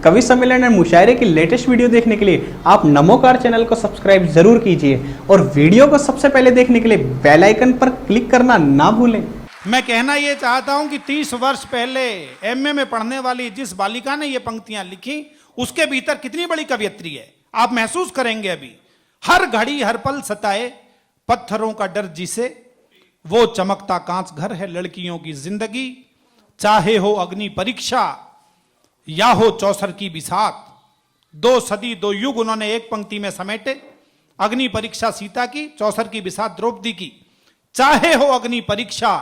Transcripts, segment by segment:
कवि सम्मेलन और मुशायरे की लेटेस्ट वीडियो देखने के लिए आप नमोकार चैनल को सब्सक्राइब जरूर कीजिए और वीडियो को सबसे पहले देखने के लिए बेल आइकन पर क्लिक करना ना भूलें। मैं कहना ये चाहता हूं कि 30 वर्ष पहले एमए में पढ़ने वाली जिस बालिका ने ये पंक्तियां लिखी उसके भीतर कितनी बड़ी कवियत्री है आप महसूस करेंगे। अभी हर घड़ी हर पल सताए पत्थरों का डर जिसे, वो चमकता कांच घर है लड़कियों की जिंदगी, चाहे हो अग्नि परीक्षा या हो चौसर की बिसात। 2 सदी 2 युग उन्होंने एक पंक्ति में समेटे। अग्नि परीक्षा सीता की, चौसर की बिसात द्रौपदी की। चाहे हो अग्नि परीक्षा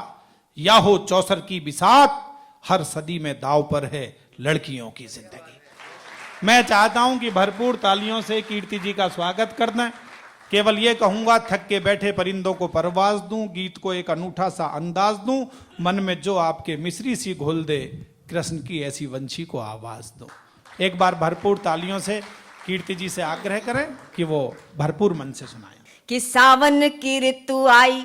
या हो चौसर की बिसात, हर सदी में दाव पर है लड़कियों की जिंदगी। मैं चाहता हूं कि भरपूर तालियों से कीर्ति जी का स्वागत कर दें। केवल ये कहूंगा थक के बैठे परिंदों को परवाज दूं, गीत को एक अनूठा सा अंदाज दूं, मन में जो आपके मिश्री सी घोल दे, कृष्ण की ऐसी वंशी को आवाज दो। एक बार भरपूर तालियों से कीर्ति जी से आग्रह करें कि वो भरपूर मन से सुनाएं। कि सावन की ऋतु आई,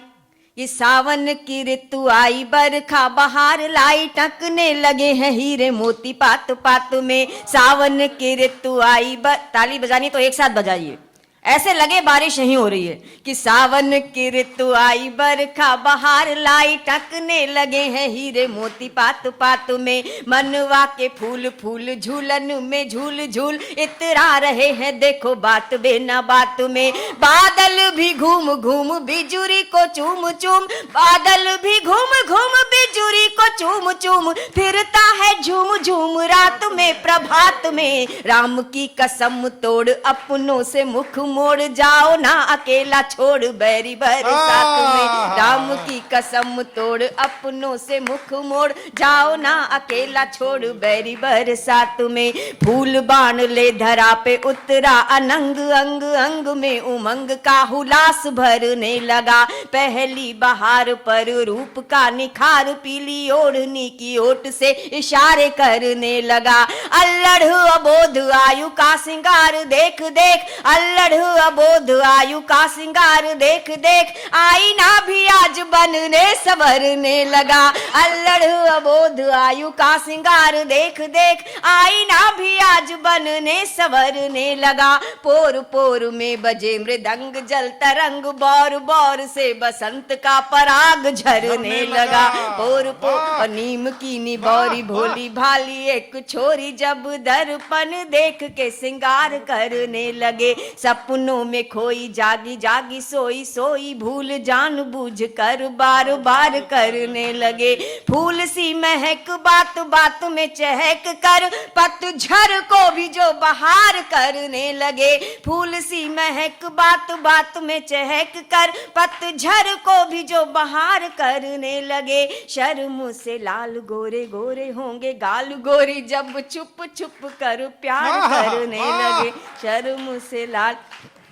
ये सावन की ऋतु आई, बरखा बहार लाई, टकने लगे हैं हीरे मोती पात पात में। सावन की ऋतु आई, ताली बजानी तो एक साथ बजाइए, ऐसे लगे बारिश नहीं हो रही है। कि सावन की ऋतु आई, बरखा बहार लाई, टकने लगे हैं हीरे मोती पात पात में। मनवा के फूल फूल झूलन में झूल झूल इतरा रहे हैं, देखो बात बेना बात में। बादल भी घूम घूम बिजुरी को चूम चूम, बादल भी घूम घूम बिजुरी को चूम चूम, फिरता है झूम झूम रात में प्रभात में। राम की कसम तोड़ अपनों से मुख मोड़, जाओ ना अकेला छोड़ बैरी बरसात में। राम की कसम तोड़ अपनों से मुख मोड़, जाओ ना अकेला छोड़ बैरी बरसात में। फूल बाण ले धरा पे उतरा अनंग, अंग अंग में उमंग का हुलास भरने लगा। पहली बहार पर रूप का निखार, पीली ओढ़नी की ओट से इशारे करने लगा। अल्लढ़ अबोध आयु का सिंगार देख देख, अल्लढ़ अबोध आयु का सिंगार देख देख, आईना भी आज बनने संवरने लगा। अल्लढ़ अबोध आयु का सिंगार देख देख, आईना भी आज बनने संवरने लगा। पोर पोर में बजे मृदंग जल तरंग, बौर बौर से बसंत का पराग झरने लगा। पोर पोर नीम की निबौरी भोली भाली एक छोरी, जब दर्पण देख के सिंगार करने लगे। सपनों में खोई जागी जागी सोई सोई, भूल जान बूझ कर बार बार करने लगे। फूल सी महक बात बात में चहक कर, पतझड़ को भी जो बहार करने लगे। फूल सी महक बात बात में चहक कर, पतझड़ को भी जो बहार करने लगे। शर्म से लाल गोरे गोरे होंगे गाल गोरी, जब चुप चुप कर प्यार करने लगे। शर्म से लाल।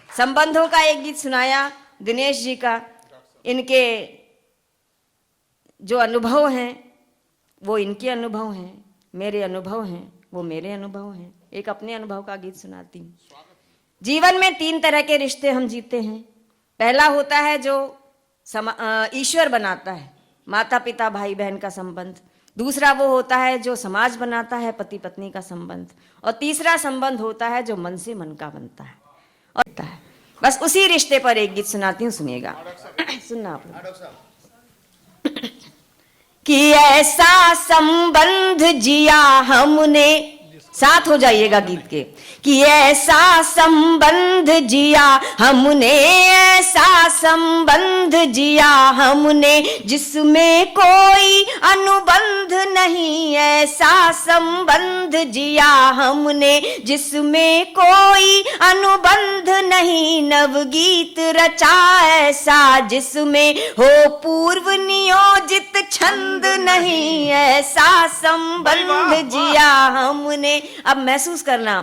संबंधों का एक गीत सुनाया दिनेश जी का। इनके जो अनुभव हैं वो इनके अनुभव हैं, मेरे अनुभव हैं वो मेरे अनुभव हैं। एक अपने अनुभव का गीत सुनाती हूँ। जीवन में 3 तरह के रिश्ते हम जीते हैं। पहला होता है जो ईश्वर बनाता है, माता पिता भाई बहन का संबंध। दूसरा वो होता है जो समाज बनाता है, पति पत्नी का संबंध। और तीसरा संबंध होता है जो मन से मन का बनता है और होता है। बस उसी रिश्ते पर एक गीत सुनाती हूँ, सुनिएगा। सुनना आप लोग। कि ऐसा संबंध जिया हमने, साथ हो जाइएगा गीत के। कि ऐसा संबंध जिया हमने, ऐसा संबंध जिया हमने, जिसमें कोई अनुबंध नहीं। ऐसा संबंध जिया हमने, जिसमें कोई अनुबंध नहीं। नवगीत रचा ऐसा जिसमें हो पूर्व नियोजित छंद नहीं। ऐसा संबंध जिया हमने। अब महसूस करना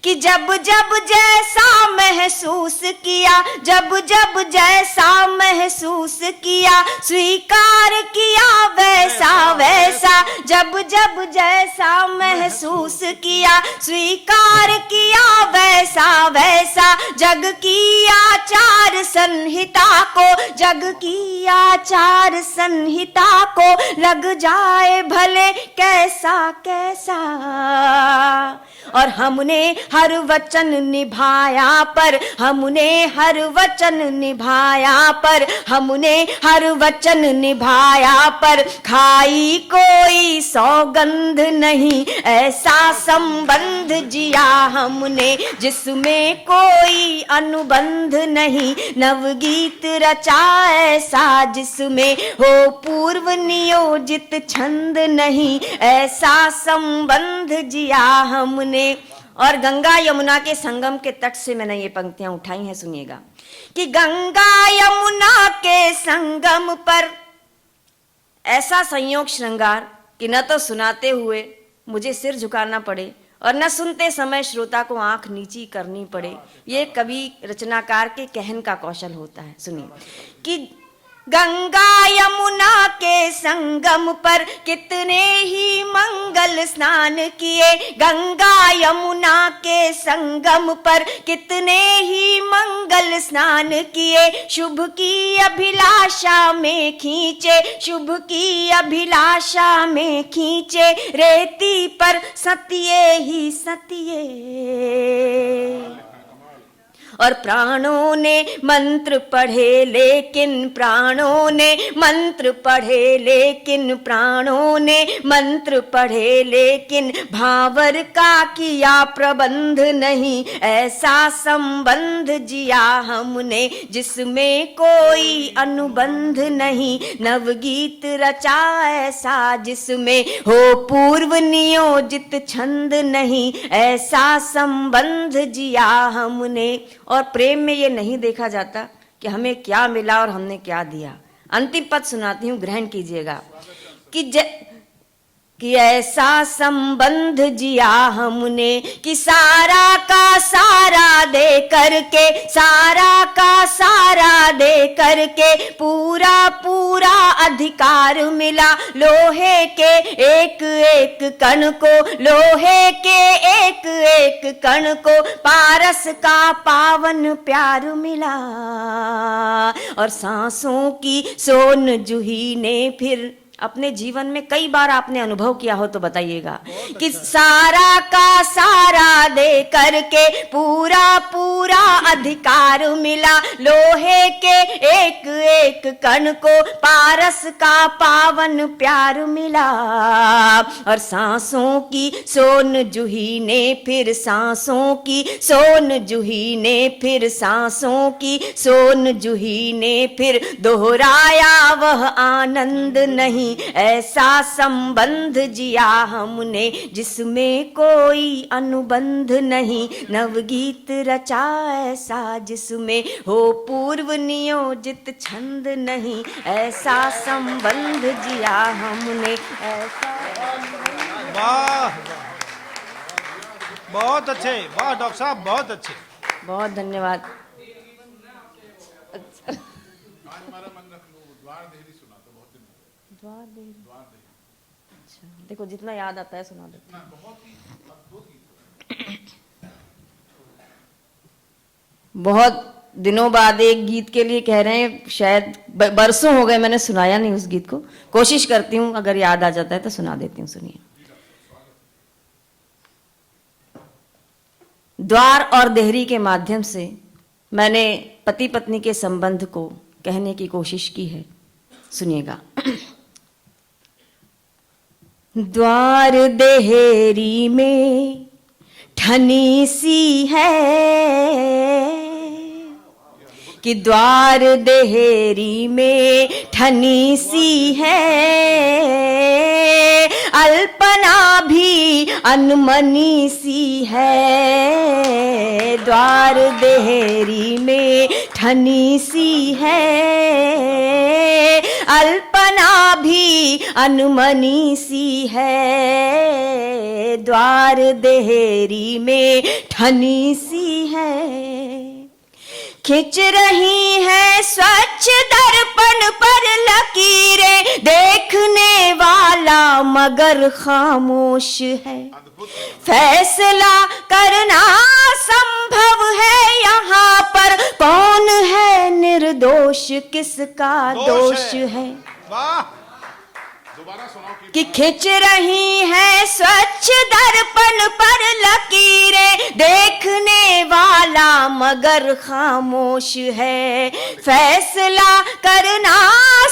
कि जब जब जैसा महसूस किया, जब जब जैसा महसूस किया, स्वीकार किया वैसा वैसा। जब जब जैसा महसूस किया, स्वीकार किया वैसा वैसा। जग की आचार संहिता को, जग की आचार संहिता को लग जाए भले कैसा कैसा। और हमने हर वचन निभाया पर, हमने हर वचन निभाया पर, हमने हर वचन निभाया पर, खाई कोई सौगंध नहीं, ऐसा संबंध जिया हमने जिसमें कोई अनुबंध नहीं, नवगीत रचा ऐसा जिसमें हो पूर्व नियोजित छंद नहीं, ऐसा संबंध जिया हमने। और गंगा यमुना के संगम के तट से मैंने ये पंक्तियां उठाई हैं, सुनिएगा कि गंगा यमुना के संगम पर ऐसा संयोग श्रृंगार कि न तो सुनाते हुए मुझे सिर झुकाना पड़े और न सुनते समय श्रोता को आंख नीची करनी पड़े। ये कवि रचनाकार के कहन का कौशल होता है। सुनिए कि गंगा यमुना के संगम पर कितने ही मंगल स्नान किए, गंगा यमुना के संगम पर कितने ही मंगल स्नान किए, शुभ की अभिलाषा में खींचे, शुभ की अभिलाषा में खींचे, रेती पर सतिये ही सतिये। और प्राणों ने मंत्र पढ़े लेकिन, प्राणों ने मंत्र पढ़े लेकिन, प्राणों ने मंत्र पढ़े लेकिन, भावर का किया प्रबंध नहीं, ऐसा संबंध जिया हमने जिसमें कोई अनुबंध नहीं, नवगीत रचा ऐसा जिसमें हो पूर्व नियोजित छंद नहीं, ऐसा संबंध जिया हमने। और प्रेम में ये नहीं देखा जाता कि हमें क्या मिला और हमने क्या दिया। अंतिम पद सुनाती हूं, ग्रहण कीजिएगा कि ऐसा संबंध जिया हमने कि सारा का सारा दे करके, सारा का सारा दे करके, पूरा पूरा अधिकार मिला, लोहे के एक एक कण को, लोहे के एक एक कण को, पारस का पावन प्यार मिला। और सांसों की सोन जूही ने फिर अपने जीवन में कई बार आपने अनुभव किया हो तो बताइएगा कि सारा का सारा दे करके पूरा पूरा अधिकार मिला, लोहे के एक एक कण को पारस का पावन प्यार मिला। और सांसों की सोन जूही ने फिर, सांसों की सोन जूही ने फिर, सांसों की सोन जूही ने फिर दोहराया वह आनंद नहीं, ऐसा संबंध जिया हमने जिसमें कोई अनुबंध नहीं, नवगीत रचा ऐसा जिसमें हो पूर्व नियोजित छंद नहीं, ऐसा संबंध जिया हमने ऐसा। वाह, बहुत अच्छे, वाह डॉक्टर साहब बहुत अच्छे, बहुत धन्यवाद। अच्छा, देखो जितना याद आता है सुना देते हैं। बहुत दिनों बाद एक गीत के लिए कह रहे हैं, शायद बरसों हो गए मैंने सुनाया नहीं उस गीत को, कोशिश करती हूँ अगर याद आ जाता है तो सुना देती हूँ। सुनिए। द्वार और देहरी के माध्यम से मैंने पति पत्नी के संबंध को कहने की कोशिश की है, सुनिएगा। द्वार देहरी में ठनी सी है कि द्वार देहरी में ठनी सी है, अल्पना भी अनमनी सी है, द्वार देहरी में ठनी सी है, अल्पना भी अनमनी सी है, द्वार देहरी में ठनी सी है। खिंच रही है स्वच्छ दर्पण पर लकीरें, देखने वाला मगर खामोश है, फैसला करना संभव है यहाँ पर, कौन है निर्दोष किसका दोष है। वाह, कि खिंच रही है स्वच्छ दर्पण पर लकीरें, देखने वाला मगर खामोश है, फैसला करना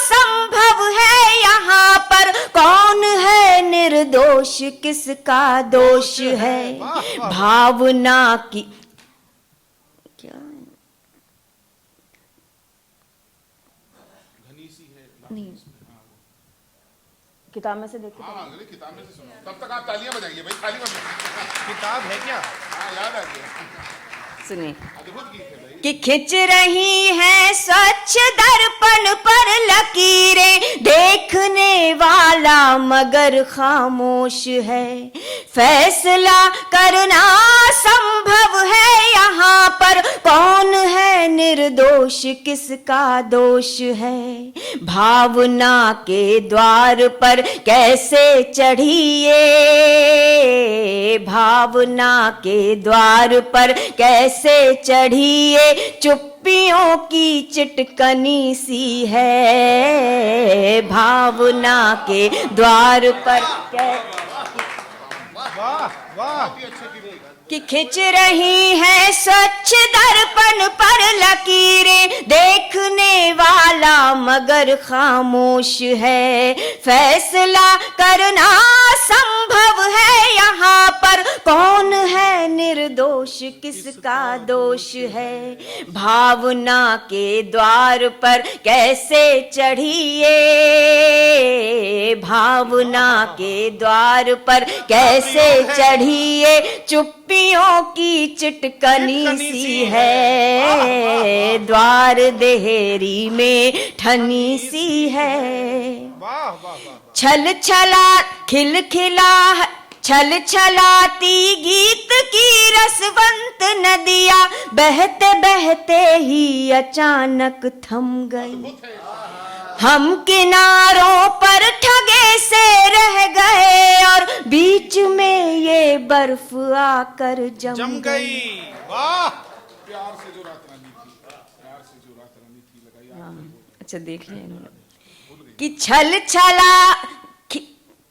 संभव है यहाँ पर, कौन है निर्दोष किसका दोष है, भावना की क्या नहीं किताब में से देख के किताब में से सुनो, तब तक आप तालियां बजाइए भाई, खाली मत किताब है क्या? याद आ गया, सुनिए अद्भुत गीत है भाई। कि खिंच रही है स्वच्छ दर्पण पर लकीरें, देखने वाला मगर खामोश है, फैसला करना संभव है यहाँ पर, कौन है निर्दोष किसका दोष है, भावना के द्वार पर कैसे चढ़िए, भावना के द्वार पर कैसे चढ़िए, चुप्पियों की चिटकनी सी है, भावना के द्वार पर वाह वाह, कि खिंच रही है स्वच्छ दर्पण पर लकीरें, देखने वाला मगर खामोश है, फैसला करना संभव है यहाँ पर, कौन है निर्दोष किसका दोष है, भावना के द्वार पर कैसे चढ़िए, भावना के द्वार पर कैसे चढ़िए, चुप्पियों की चिटकनी सी है, द्वार देहरी में ठनी सी है, वाह वाह वाह, छल छला खिल खिला छल छलाती गीत की रसवंत नदियाँ, बहते बहते ही अचानक थम गई, हम किनारों पर ठगे से रह गए और बीच में ये बर्फ आकर जम गई। वाह, प्यार से जो रात रानी थी, प्यार से जो रात रानी थी लगाई। अच्छा देख लिया इन्होंने कि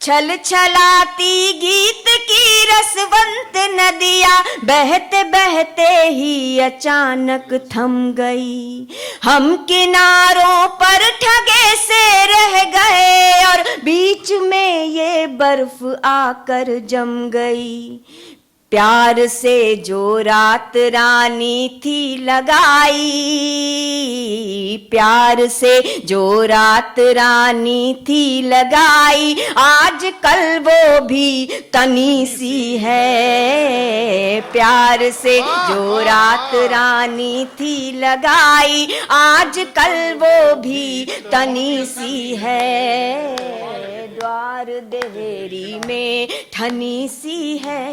छल छलाती गीत की रसवंत नदियाँ, बहते बहते ही अचानक थम गई, हम किनारों पर ठगे से रह गए और बीच में ये बर्फ आकर जम गई, प्यार से जो रात रानी थी लगाई, प्यार से जो रात रानी थी लगाई, आज कल वो भी तनी सी है, प्यार से जो रात रानी थी लगाई, आज कल वो भी तनी सी है, द्वार देहरी में ठनी सी है,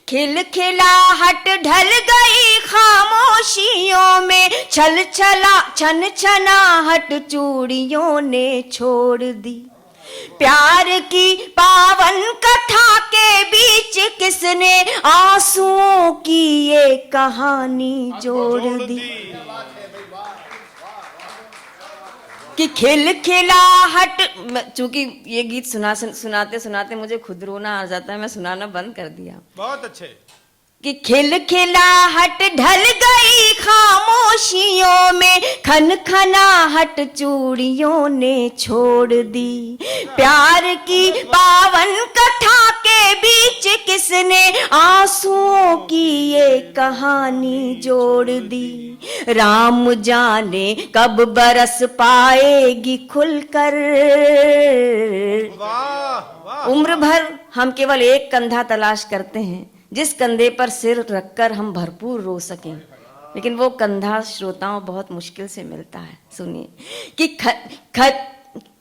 खिलखिलाहट ढल गई खामोशियों में, छल छला छन छनाहट चूड़ियों ने छोड़ दी, प्यार की पावन कथा के बीच किसने आंसुओं की ये कहानी जोड़ दी, कि खिलखिलाहट, चूंकि ये गीत सुनाते सुनाते मुझे खुद रोना आ जाता है, मैं सुनाना बंद कर दिया। बहुत अच्छे। कि खिलखिलाहट ढल गई खामोशियों में, खनखनाहट चूड़ियों ने छोड़ दी, प्यार की पावन कथा के बीच किसने आंसुओं की ये कहानी जोड़ दी, राम जाने कब बरस पाएगी खुलकर, वाह वाह, उम्र भर हम केवल एक कंधा तलाश करते हैं जिस कंधे पर सिर रखकर हम भरपूर रो सकें, लेकिन वो कंधा श्रोताओं बहुत मुश्किल से मिलता है। सुनिए कि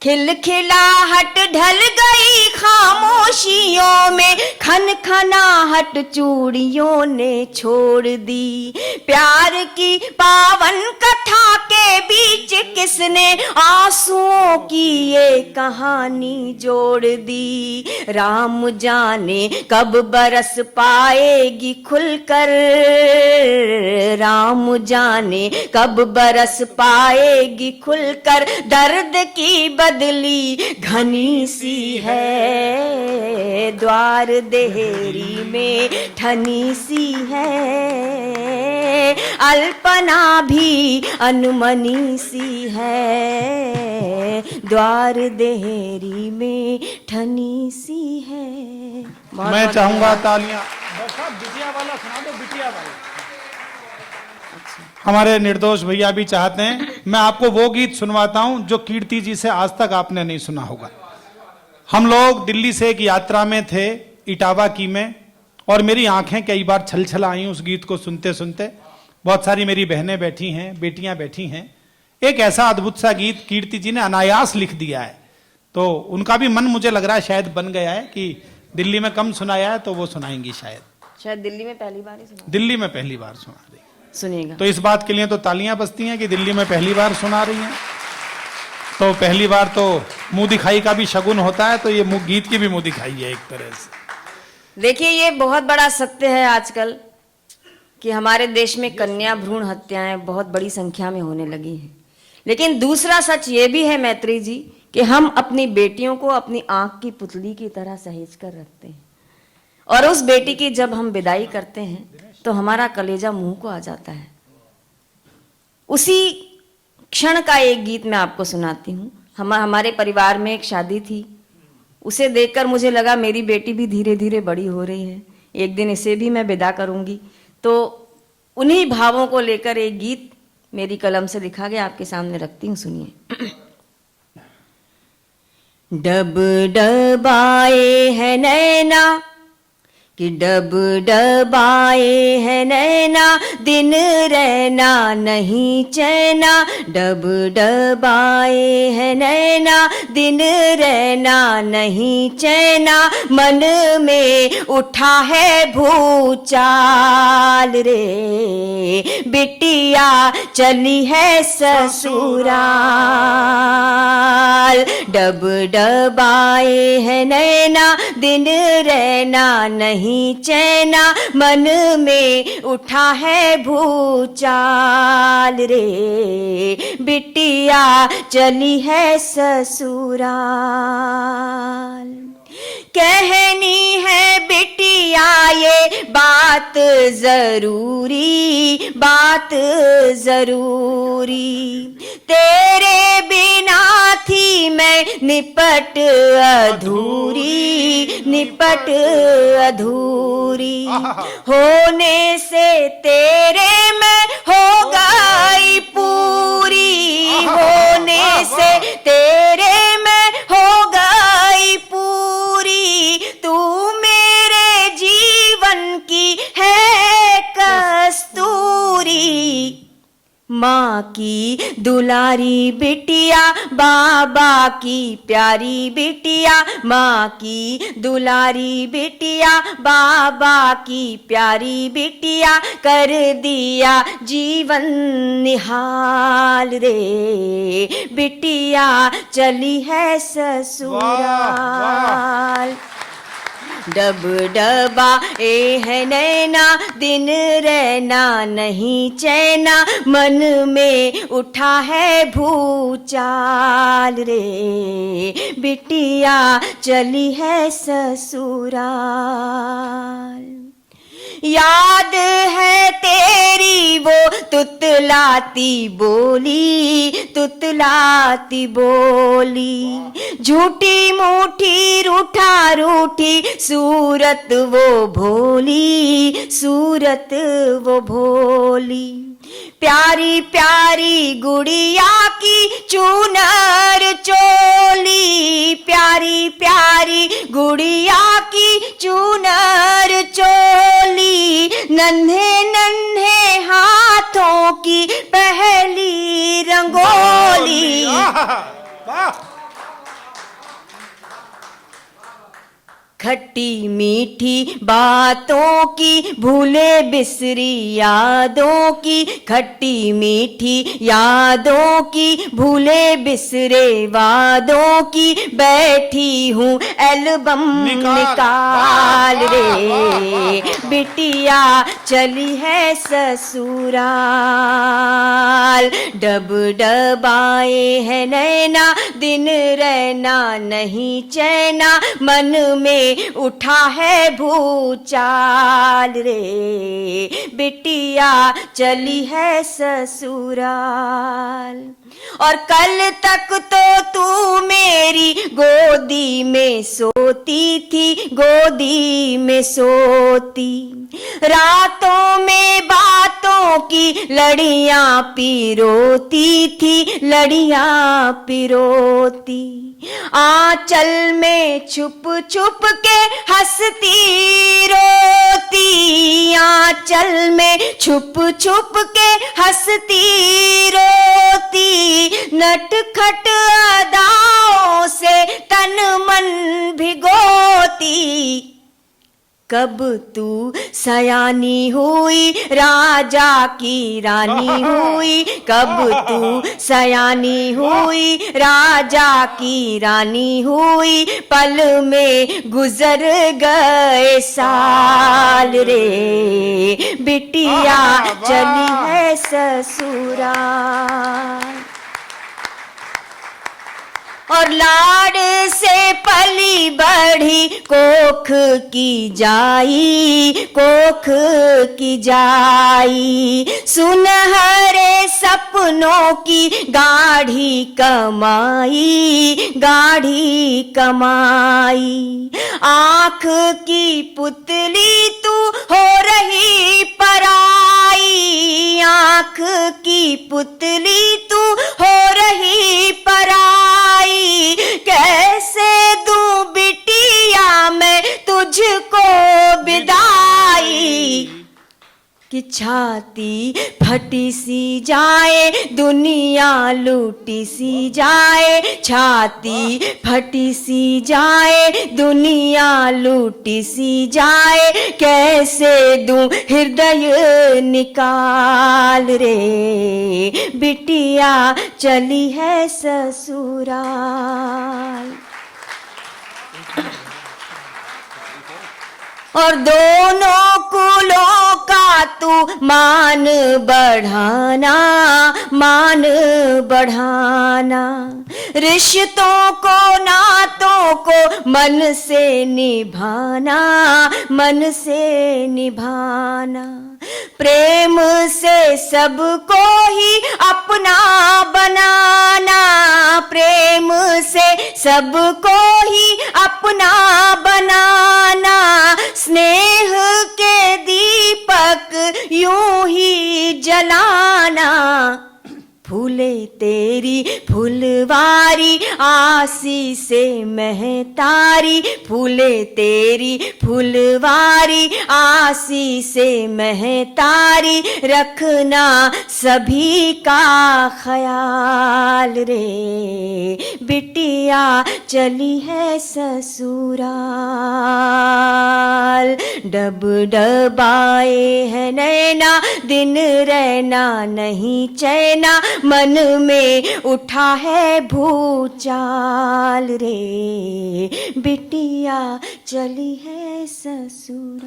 खिलखिलाहट ढल गई खामोशियों में खनखनाहट चूड़ियों ने छोड़ दी। प्यार की पावन कथा के बीच किसने आंसुओं की ये कहानी जोड़ दी। राम जाने कब बरस पाएगी खुलकर, राम जाने कब बरस पाएगी खुलकर। दर्द की बदली घनी सी है, द्वार देहरी में ठनी सी है। अल्पना भी अनमनी सी है, द्वार देहरी में ठनी सी है। मैं चाहूंगा तालियां। बिटिया वाला सुना दो, बिटिया वाला। हमारे निर्दोष भैया भी चाहते हैं। मैं आपको वो गीत सुनवाता हूं जो कीर्ति जी से आज तक आपने नहीं सुना होगा। हम लोग दिल्ली से एक यात्रा में थे, इटावा की में, और मेरी आंखें कई बार छल छल आई उस गीत को सुनते सुनते। बहुत सारी मेरी बहनें बैठी हैं, बेटियां बैठी हैं। एक ऐसा अद्भुत सा गीत कीर्ति जी ने अनायास लिख दिया है, तो उनका भी मन मुझे लग रहा है शायद बन गया है कि दिल्ली में कम सुनाया है तो वो सुनाएंगी शायद दिल्ली में पहली बार ही सुना, दिल्ली में पहली बार सुना देंगे। सुनिएगा तो इस बात के लिए तो तालियां बजती हैं कि दिल्ली में पहली बार सुना रही हैं। तो पहली बार तो मुंह दिखाई का भी शगुन होता है, तो ये गीत की भी मुंह दिखाई है एक तरह से। देखिए, ये बहुत बड़ा सत्य है आजकल कि हमारे देश में कन्या भ्रूण हत्याएं बहुत बड़ी संख्या में होने लगी हैं। लेकिन दूसरा सच ये भी है मैत्री जी कि हम अपनी बेटियों को अपनी आंख की पुतली की तरह सहेज कर रखते हैं, और उस बेटी की जब हम विदाई करते हैं तो हमारा कलेजा मुंह को आ जाता है। उसी क्षण का एक गीत मैं आपको सुनाती हूँ। हमारे परिवार में एक शादी थी, उसे देखकर मुझे लगा मेरी बेटी भी धीरे धीरे बड़ी हो रही है, एक दिन इसे भी मैं विदा करूंगी। तो उन्हीं भावों को लेकर एक गीत मेरी कलम से लिखा गया, आपके सामने रखती हूँ, सुनिए। डब डबाए है नैना कि डब डबाए है नैना, दिन रहना नहीं चैना। डब डबाए है नैना, दिन रहना नहीं चैना। मन में उठा है भूचाल रे, बिटिया चली है ससुराल। डब डबाए है नैना, दिन रहना नहीं चैना। मन में उठा है भूचाल रे, बिटिया चली है ससुराल। कहनी है बिटिया ये बात जरूरी, बात जरूरी। तेरे बिना थी मैं निपट अधूरी, निपट अधूरी। होने से तेरे मैं हो गई पूरी, होने से तेरे मैं हो गई पूरी। तू मेरे जीवन की है कस्तूरी। माँ की दुलारी बिटिया, बाबा की प्यारी बिटिया। माँ की दुलारी बिटिया, बाबा की प्यारी बिटिया। कर दिया जीवन निहाल रे, बिटिया चली है ससुराल। डब डबा ए है नैना, दिन रहना नहीं चैना। मन में उठा है भूचाल रे, बिटिया चली है ससुराल। याद है तेरी वो तुतलाती बोली, तुतलाती बोली। झूठी मूठी रूठा रूठी सूरत वो भोली, सूरत वो भोली। प्यारी प्यारी गुड़िया की चूनर चोली, प्यारी प्यारी गुड़िया की चूनर चोली। नन्हे नन्हे हाथों की पहली रंगोली। खट्टी मीठी बातों की भूले बिसरी यादों की, खट्टी मीठी यादों की भूले बिसरे वादों की, बैठी हूँ एल्बम निकाल रे, बिटिया चली है ससुराल। डब डबाए है नैना दिन रहना नहीं चैना, मन में उठा है भूचाल रे, बिटिया चली है ससुराल। और कल तक तो तू मेरी गोदी में सोती थी, गोदी में सोती, रातों में बातों की लड़ियां पिरोती थी, लड़ियां पिरोती, आंचल में छुप छुप के हंसती रोती, आंचल में छुप छुप के हंसती रोती, नटखट अदाओं से तन मन भिगोती। कब तू सयानी हुई राजा की रानी हुई, कब तू सयानी हुई राजा की रानी हुई, पल में गुजर गए साल रे, बिटिया चली है ससुराल। और लाड से पली बढ़ी कोख की जाई, कोख की जाई, सुनहरे सपनों की गाढ़ी कमाई, गाढ़ी कमाई, आँख की पुतली तू हो रही पराई, आँख की पुतली तू हो रही पराई, कैसे दूं बिटिया मैं तुझको विदाई, कि छाती फटी सी जाए दुनिया लूटी सी जाए, छाती फटी सी जाए दुनिया लूटी सी जाए, कैसे दूं हृदय निकाल रे, बिटिया चली है ससुराल। और दोनों कुलों का तू मान बढ़ाना, मान बढ़ाना, रिश्तों को नातों को मन से निभाना, मन से निभाना, प्रेम से सबको ही अपना बनाना, प्रेम से सबको ही अपना बनाना, स्नेह के दीपक यूं ही जलाना, फूले तेरी फुलवारी आसी से महतारी, फूले तेरी फुलवारी आसी से महतारी, रखना सभी का ख्याल रे, बिटिया चली है ससुराल। डब डबाए है नैना दिन रहना नहीं चैना, मन में उठा है भूचाल रे, बिटिया चली है ससुराल।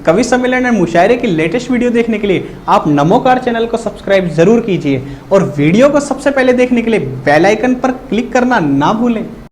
कवि सम्मेलन एंड मुशायरे की लेटेस्ट वीडियो देखने के लिए आप नमोकार चैनल को सब्सक्राइब जरूर कीजिए और वीडियो को सबसे पहले देखने के लिए बेल आइकन पर क्लिक करना ना भूलें।